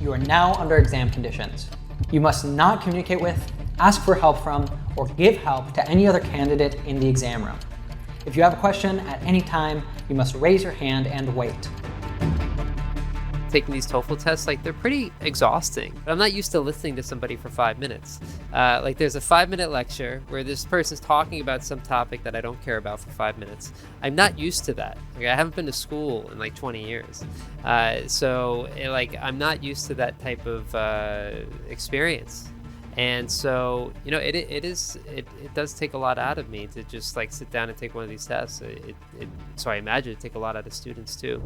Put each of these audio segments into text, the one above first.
you are now under exam conditions. You must not communicate with, ask for help from, or give help to any other candidate in the exam room. If you have a question at any time, you must raise your hand and wait. Taking these TOEFL tests, they're pretty exhausting. I'm not used to listening to somebody for 5 minutes. There's a 5-minute lecture where this person's talking about some topic that I don't care about for 5 minutes. I'm not used to that. I haven't been to school in 20 years. I'm not used to that type of experience. And so, it does take a lot out of me to just sit down and take one of these tests. So I imagine it take a lot out of students too.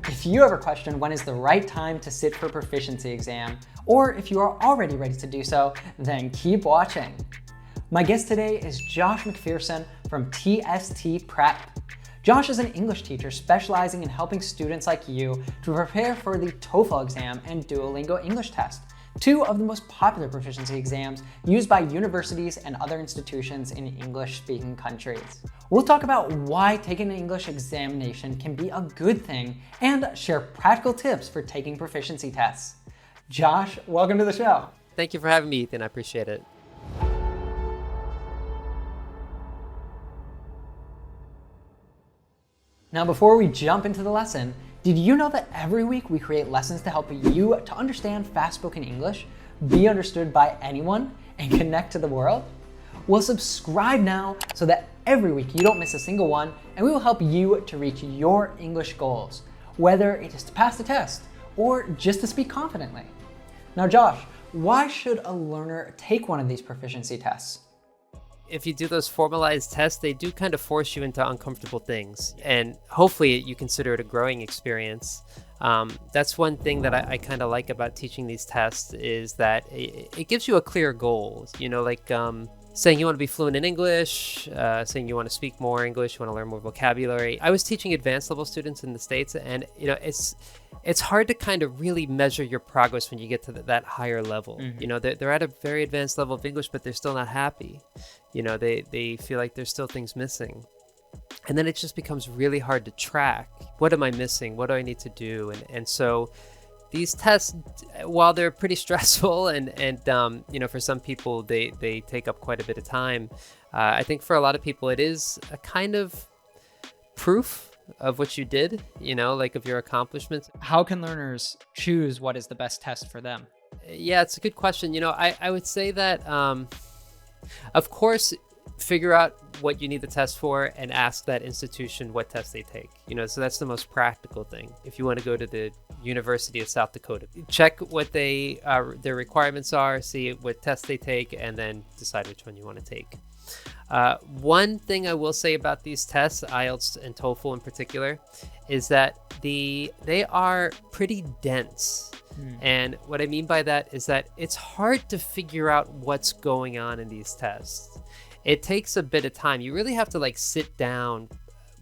If you ever question when is the right time to sit for a proficiency exam, or if you are already ready to do so, then keep watching. My guest today is Josh McPherson from TST Prep. Josh is an English teacher specializing in helping students like you to prepare for the TOEFL exam and Duolingo English Test, two of the most popular proficiency exams used by universities and other institutions in English-speaking countries. We'll talk about why taking an English examination can be a good thing and share practical tips for taking proficiency tests. Josh, welcome to the show. Thank you for having me, Ethan. I appreciate it. Now, before we jump into the lesson, did you know that every week we create lessons to help you to understand fast-spoken English, be understood by anyone, and connect to the world? Well, subscribe now so that every week you don't miss a single one, and we will help you to reach your English goals, whether it is to pass the test or just to speak confidently. Now, Josh, why should a learner take one of these proficiency tests? If you do those formalized tests, they do kind of force you into uncomfortable things. And hopefully you consider it a growing experience. That's one thing that I kind of like about teaching these tests is that it gives you a clear goal. Saying you want to be fluent in English, saying you want to speak more English, you want to learn more vocabulary. I was teaching advanced level students in the States, and it's hard to kind of really measure your progress when you get to that higher level. Mm-hmm. They're at a very advanced level of English, but they're still not happy. They feel like there's still things missing. And then it just becomes really hard to track. What am I missing? What do I need to do? And so these tests, while they're pretty stressful and for some people they take up quite a bit of time, I think for a lot of people it is a kind of proof of what you did, of your accomplishments. How can learners choose what is the best test for them? Yeah, it's a good question. I would say that, of course, figure out what you need the test for and ask that institution what test they take. So that's the most practical thing. If you want to go to the University of South Dakota, check what their requirements are, see what tests they take, and then decide which one you want to take. One thing I will say about these tests, IELTS and TOEFL in particular, is that they are pretty dense. And what I mean by that is that it's hard to figure out what's going on in these tests. It takes a bit of time. You really have to sit down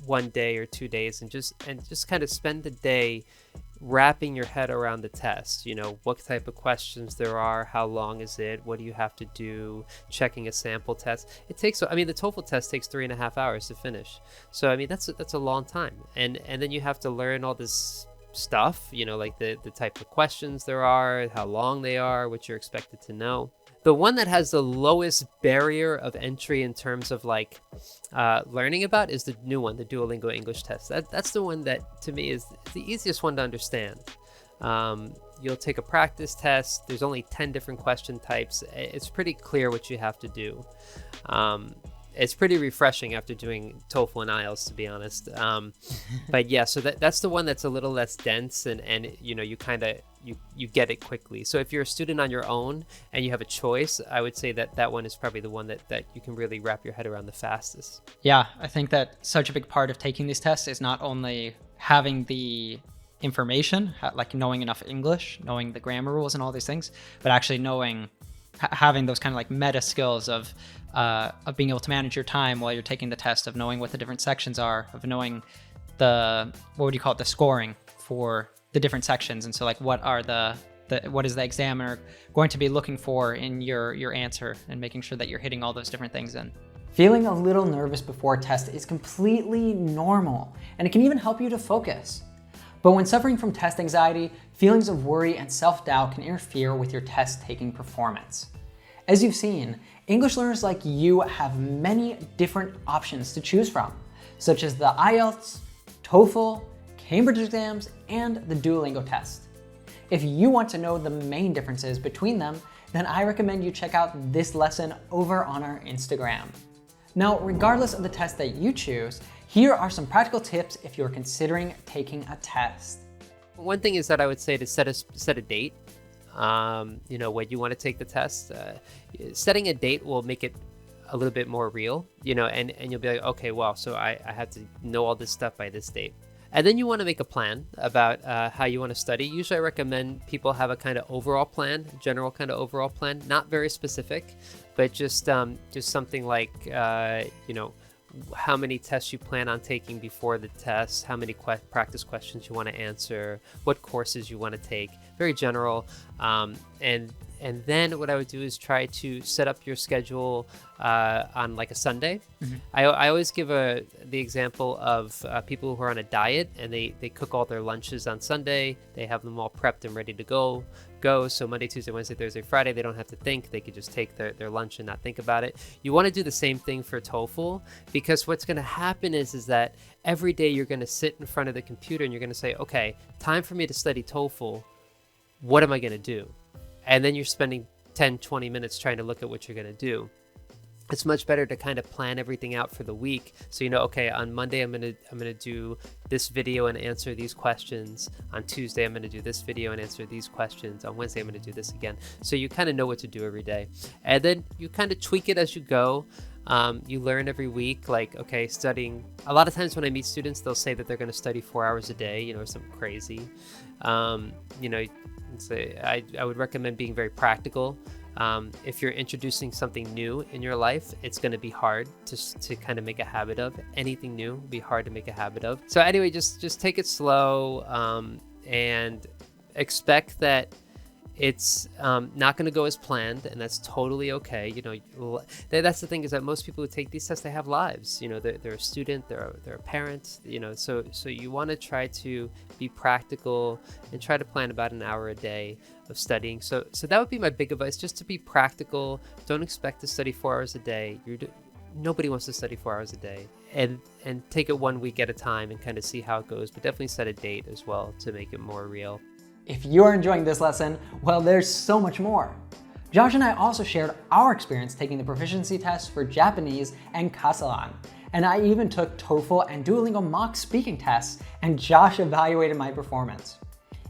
1 day or 2 days and just kind of spend the day wrapping your head around the test. What type of questions there are, how long is it, what do you have to do, checking a sample test. The TOEFL test takes 3.5 hours to finish. So that's a long time. And then you have to learn all this stuff, the type of questions there are, how long they are, what you're expected to know. The one that has the lowest barrier of entry in terms of learning about is the new one, the Duolingo English Test. That's the one that to me is the easiest one to understand. You'll take a practice test. There's only 10 different question types. It's pretty clear what you have to do. It's pretty refreshing after doing TOEFL and IELTS, to be honest. But yeah, so that's the one that's a little less dense, and you get it quickly. So if you're a student on your own and you have a choice, I would say that one is probably the one that you can really wrap your head around the fastest. Yeah, I think that such a big part of taking these tests is not only having the information, knowing enough English, knowing the grammar rules and all these things, but actually having those kind of meta skills of being able to manage your time while you're taking the test, of knowing what the different sections are, of knowing the scoring for the different sections. And so what is the examiner going to be looking for in your answer, and making sure that you're hitting all those different things in. Feeling a little nervous before a test is completely normal, and it can even help you to focus. But when suffering from test anxiety, feelings of worry and self-doubt can interfere with your test-taking performance. As you've seen, English learners like you have many different options to choose from, such as the IELTS, TOEFL, Cambridge exams, and the Duolingo test. If you want to know the main differences between them, then I recommend you check out this lesson over on our Instagram. Now, regardless of the test that you choose, here are some practical tips if you're considering taking a test. One thing is that I would say to set a date. When you want to take the test, setting a date will make it a little bit more real, and you'll be like, okay, well, so I have to know all this stuff by this date. And then you want to make a plan about how you want to study. Usually I recommend people have a kind of overall plan, general kind of overall plan, not very specific, but just something like, how many tests you plan on taking before the test, how many practice questions you want to answer, what courses you want to take, very general. And then what I would do is try to set up your schedule on like a Sunday. Mm-hmm. I always give the example of people who are on a diet and they cook all their lunches on Sunday. They have them all prepped and ready to go. So Monday, Tuesday, Wednesday, Thursday, Friday, they don't have to think. They could just take their lunch and not think about it. You want to do the same thing for TOEFL, because what's going to happen is that every day you're going to sit in front of the computer and you're going to say, okay, time for me to study TOEFL. What am I going to do? And then you're spending 10, 20 minutes trying to look at what you're going to do. It's much better to kind of plan everything out for the week. So, okay, on Monday, I'm going to do this video and answer these questions. On Tuesday, I'm going to do this video and answer these questions. On Wednesday, I'm going to do this again. So you kind of know what to do every day. And then you kind of tweak it as you go. You learn every week, like, okay, studying. A lot of times when I meet students, they'll say that they're going to study 4 hours a day, something crazy. I would recommend being very practical. If you're introducing something new in your life, it's going to be hard to kind of make a habit of. Anything new will be hard to make a habit of. So anyway, just take it slow and expect that it's not going to go as planned, and that's totally okay. That's the thing, is that most people who take these tests, they have lives. They're a student, they're a parent. So you want to try to be practical and try to plan about an hour a day of studying. So that would be my big advice: just to be practical. Don't expect to study 4 hours a day. Nobody wants to study 4 hours a day, and take it 1 week at a time and kind of see how it goes. But definitely set a date as well to make it more real. If you're enjoying this lesson, well, there's so much more. Josh and I also shared our experience taking the proficiency test for Japanese and Catalan. And I even took TOEFL and Duolingo mock speaking tests, and Josh evaluated my performance.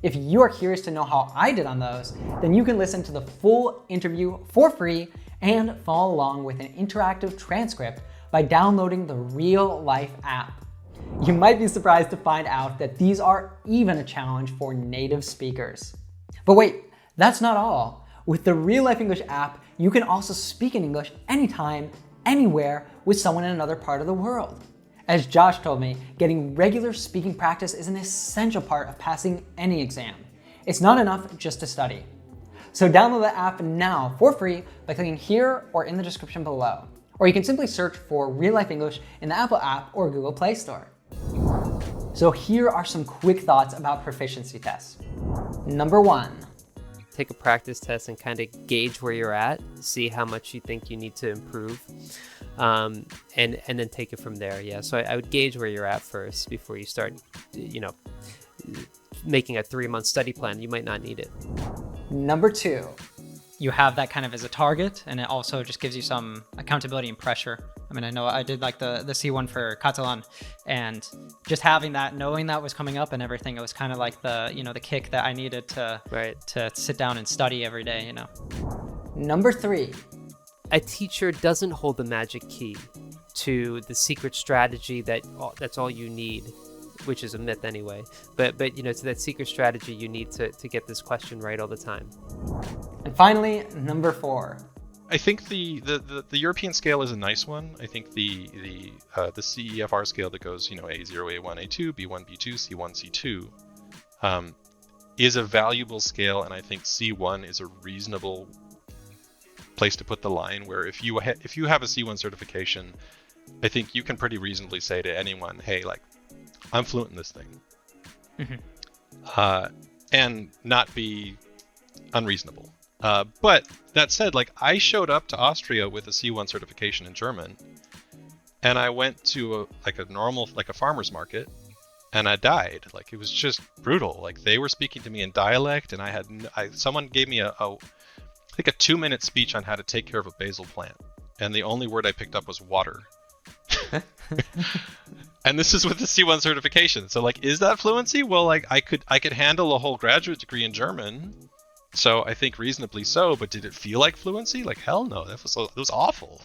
If you are curious to know how I did on those, then you can listen to the full interview for free and follow along with an interactive transcript by downloading the RealLife app. You might be surprised to find out that these are even a challenge for native speakers. But wait, that's not all. With the RealLife English app, you can also speak in English anytime, anywhere with someone in another part of the world. As Josh told me, getting regular speaking practice is an essential part of passing any exam. It's not enough just to study. So download the app now for free by clicking here or in the description below. Or you can simply search for RealLife English in the Apple app or Google Play Store. So here are some quick thoughts about proficiency tests. Number 1. Take a practice test and kind of gauge where you're at, see how much you think you need to improve, and then take it from there. Yeah, so I would gauge where you're at first before you start, making a 3-month study plan. You might not need it. Number 2. You have that kind of as a target, and it also just gives you some accountability and pressure. I mean, I know I did like the C1 for Catalan, and just having that, knowing that was coming up and everything, it was kind of like the kick that I needed to sit down and study every day. Number 3. A teacher doesn't hold the magic key to the secret strategy that's all you need, which is a myth anyway. But to that secret strategy, you need to get this question right all the time. And finally, number 4. I think the European scale is a nice one. I think the CEFR scale that goes A0, A1, A2, B1, B2, C1, C2 is a valuable scale, and I think C1 is a reasonable place to put the line. Where if you have a C1 certification, I think you can pretty reasonably say to anyone, hey, like, I'm fluent in this thing. Mm-hmm. and not be unreasonable. But that said, like, I showed up to Austria with a C1 certification in German, and I went to a farmer's market, and I died. Like, it was just brutal. Like, they were speaking to me in dialect, and someone gave me a 2-minute speech on how to take care of a basil plant, and the only word I picked up was water. And this is with the C1 certification. So, like, is that fluency? Well, like, I could handle a whole graduate degree in German. So I think reasonably so, but did it feel like fluency? Like, hell no, it was awful.